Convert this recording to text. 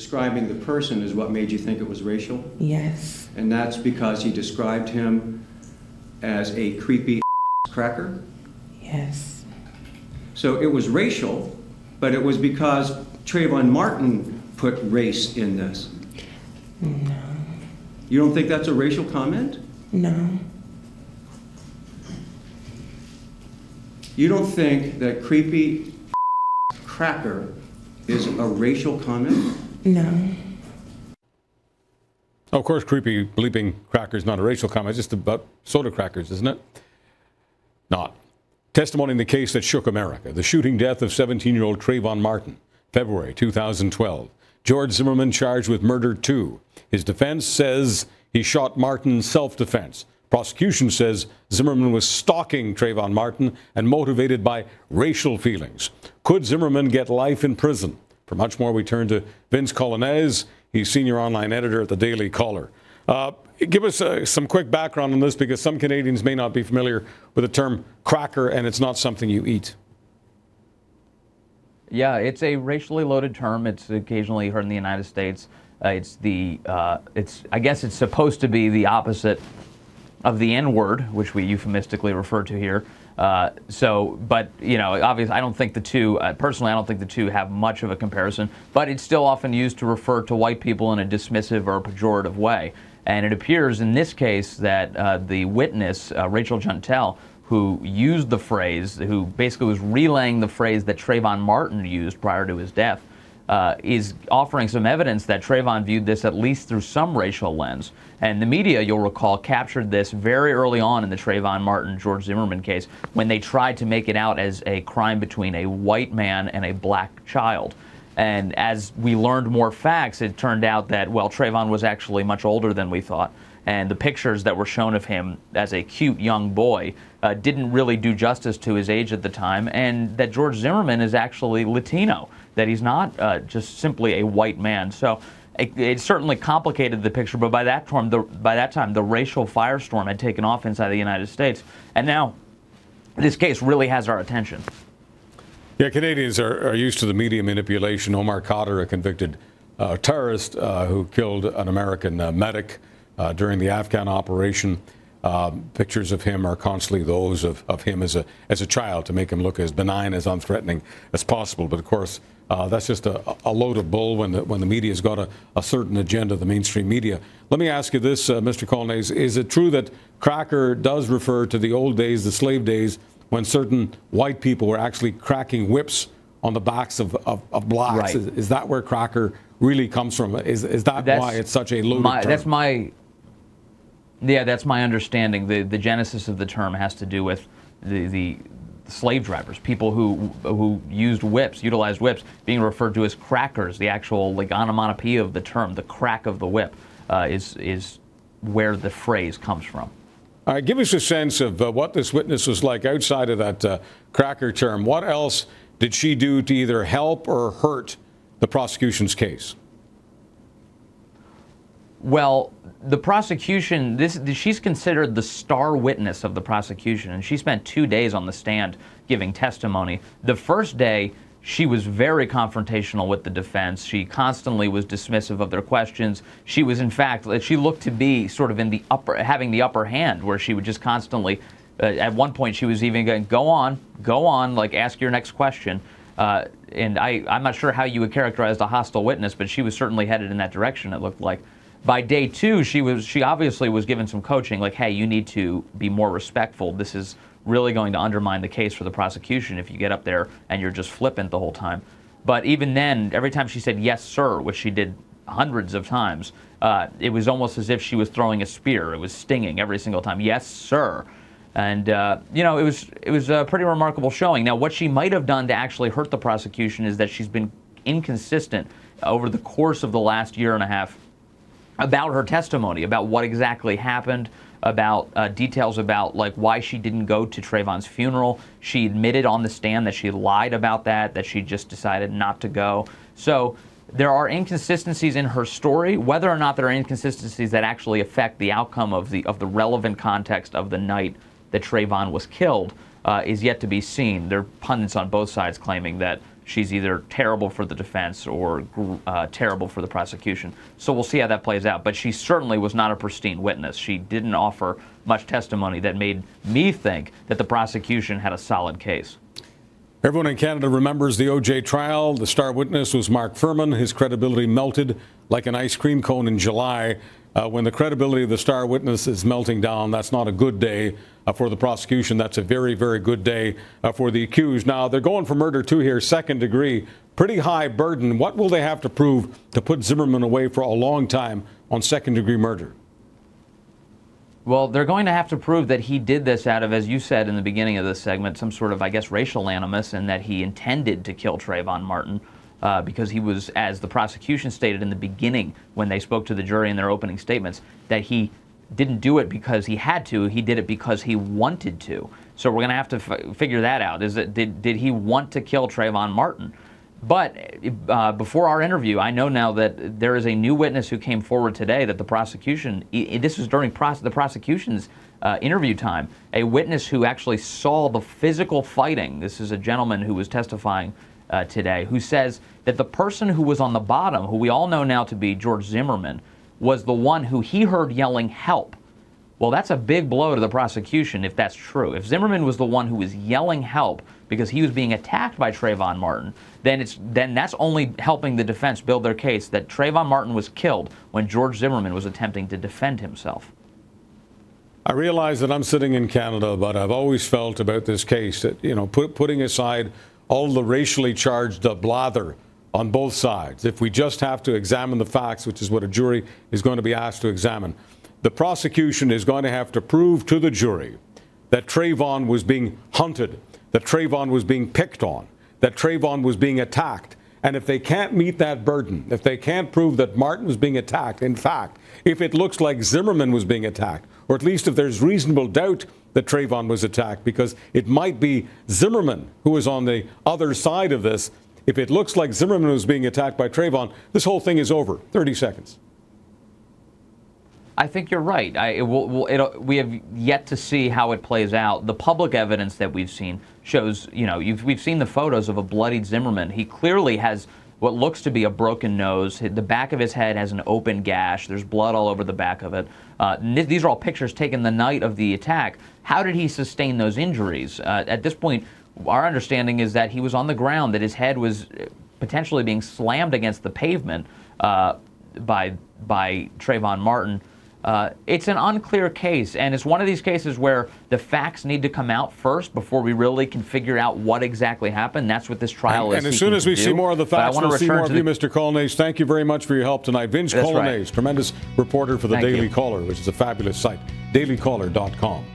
describing the person is what made you think it was racial? Yes. And that's because he described him as a creepy cracker? Yes. So it was racial, but it was because Trayvon Martin put race in this. No. You don't think that's a racial comment? No. You don't think that creepy cracker is a racial comment? No. Of course, creepy bleeping cracker is not a racial comment, it's just about soda crackers, isn't it? Not. Testimony in the case that shook America, the shooting death of 17-year-old Trayvon Martin, February 2012. George Zimmerman charged with murder too. His defense says he shot Martin in self-defense. Prosecution says Zimmerman was stalking Trayvon Martin and motivated by racial feelings. Could Zimmerman get life in prison? For much more, we turn to Vince Coglianese. He's senior online editor at the Daily Caller. Give us some quick background on this, because some Canadians may not be familiar with the term cracker, and it's not something you eat. Yeah, it's a racially loaded term. It's occasionally heard in the United States. I guess it's supposed to be the opposite of the N-word, which we euphemistically refer to here. But, you know, obviously, I don't think the two, personally, I don't think the two have much of a comparison, but it's still often used to refer to white people in a dismissive or pejorative way. And it appears in this case that the witness, Rachel Juntel, who used the phrase, who basically was relaying the phrase that Trayvon Martin used prior to his death, is offering some evidence that Trayvon viewed this at least through some racial lens. And the media, you'll recall, captured this very early on in the Trayvon Martin, George Zimmerman case, when they tried to make it out as a crime between a white man and a black child. And as we learned more facts, it turned out that, well, Trayvon was actually much older than we thought. And the pictures that were shown of him as a cute young boy didn't really do justice to his age at the time, and that George Zimmerman is actually Latino, that he's not just simply a white man. So it certainly complicated the picture, but by that time, the racial firestorm had taken off inside the United States. And now this case really has our attention. Yeah, Canadians are used to the media manipulation. Omar Khadr, a convicted terrorist who killed an American medic during the Afghan operation. Pictures of him are constantly those of him as a child, to make him look as benign, as unthreatening as possible. But of course, that's just a load of bull when the media's got a certain agenda, the mainstream media. Let me ask you this, Mr. Coglianese. Is it true that cracker does refer to the old days, the slave days, when certain white people were actually cracking whips on the backs of blacks? Right. Is that where cracker really comes from? Is that why it's such a loaded term? That's my understanding. The genesis of the term has to do with the slave drivers, people who utilized whips, being referred to as crackers. The actual onomatopoeia of the term, the crack of the whip, is where the phrase comes from. All right, give us a sense of what this witness was like outside of that cracker term. What else did she do to either help or hurt the prosecution's case? Well, the prosecution, she's considered the star witness of the prosecution, and she spent 2 days on the stand giving testimony. The first day, she was very confrontational with the defense. She constantly was dismissive of their questions. She was, in fact, she looked to be sort of having the upper hand, where she would just constantly, at one point she was even going, go on, like ask your next question. And I'm not sure how you would characterize a hostile witness, but she was certainly headed in that direction, it looked like. By day two, she obviously was given some coaching, like, hey, you need to be more respectful. This is really going to undermine the case for the prosecution if you get up there and you're just flippant the whole time. But even then, every time she said, yes, sir, which she did hundreds of times, it was almost as if she was throwing a spear. It was stinging every single time. Yes, sir. And, it was a pretty remarkable showing. Now, what she might have done to actually hurt the prosecution is that she's been inconsistent over the course of the last year and a half about her testimony, about what exactly happened, about details about why she didn't go to Trayvon's funeral. She admitted on the stand that she lied about that she just decided not to go. So there are inconsistencies in her story. Whether or not there are inconsistencies that actually affect the outcome of the relevant context of the night that Trayvon was killed is yet to be seen. There are pundits on both sides claiming that she's either terrible for the defense or terrible for the prosecution. So we'll see how that plays out. But she certainly was not a pristine witness. She didn't offer much testimony that made me think that the prosecution had a solid case. Everyone in Canada remembers the O.J. trial. The star witness was Mark Fuhrman. His credibility melted like an ice cream cone in July. When the credibility of the star witness is melting down, that's not a good day for the prosecution. That's a very, very good day for the accused. Now, they're going for murder too here, second degree. Pretty high burden. What will they have to prove to put Zimmerman away for a long time on second degree murder? Well, they're going to have to prove that he did this out of, as you said in the beginning of this segment, some sort of, I guess, racial animus, and that he intended to kill Trayvon Martin because he was, as the prosecution stated in the beginning when they spoke to the jury in their opening statements, that he didn't do it because he had to. He did it because he wanted to. So we're going to have to figure that out. Is it did he want to kill Trayvon Martin? But before our interview, I know now that there is a new witness who came forward today that the prosecution, this was during the prosecution's interview time, a witness who actually saw the physical fighting. This is a gentleman who was testifying today, who says that the person who was on the bottom, who we all know now to be George Zimmerman, was the one who he heard yelling, "Help." Well, that's a big blow to the prosecution if that's true. If Zimmerman was the one who was yelling help because he was being attacked by Trayvon Martin, then that's only helping the defense build their case that Trayvon Martin was killed when George Zimmerman was attempting to defend himself. I realize that I'm sitting in Canada, but I've always felt about this case that, putting aside all the racially charged blather on both sides, if we just have to examine the facts, which is what a jury is going to be asked to examine, the prosecution is going to have to prove to the jury that Trayvon was being hunted, that Trayvon was being picked on, that Trayvon was being attacked. And if they can't meet that burden, if they can't prove that Martin was being attacked, in fact, if it looks like Zimmerman was being attacked, or at least if there's reasonable doubt that Trayvon was attacked, because it might be Zimmerman who is on the other side of this, if it looks like Zimmerman was being attacked by Trayvon, this whole thing is over. 30 seconds. I think you're right. We have yet to see how it plays out. The public evidence that we've seen shows, we've seen the photos of a bloodied Zimmerman. He clearly has what looks to be a broken nose. The back of his head has an open gash. There's blood all over the back of it. These are all pictures taken the night of the attack. How did he sustain those injuries? At this point, our understanding is that he was on the ground, that his head was potentially being slammed against the pavement by Trayvon Martin. It's an unclear case, and it's one of these cases where the facts need to come out first before we really can figure out what exactly happened. That's what this trial is. And as soon as we see more of the facts, we'll see more of you, Mr. Coglianese. Thank you very much for your help tonight. Vince Coglianese, tremendous reporter for the Daily Caller, which is a fabulous site, dailycaller.com.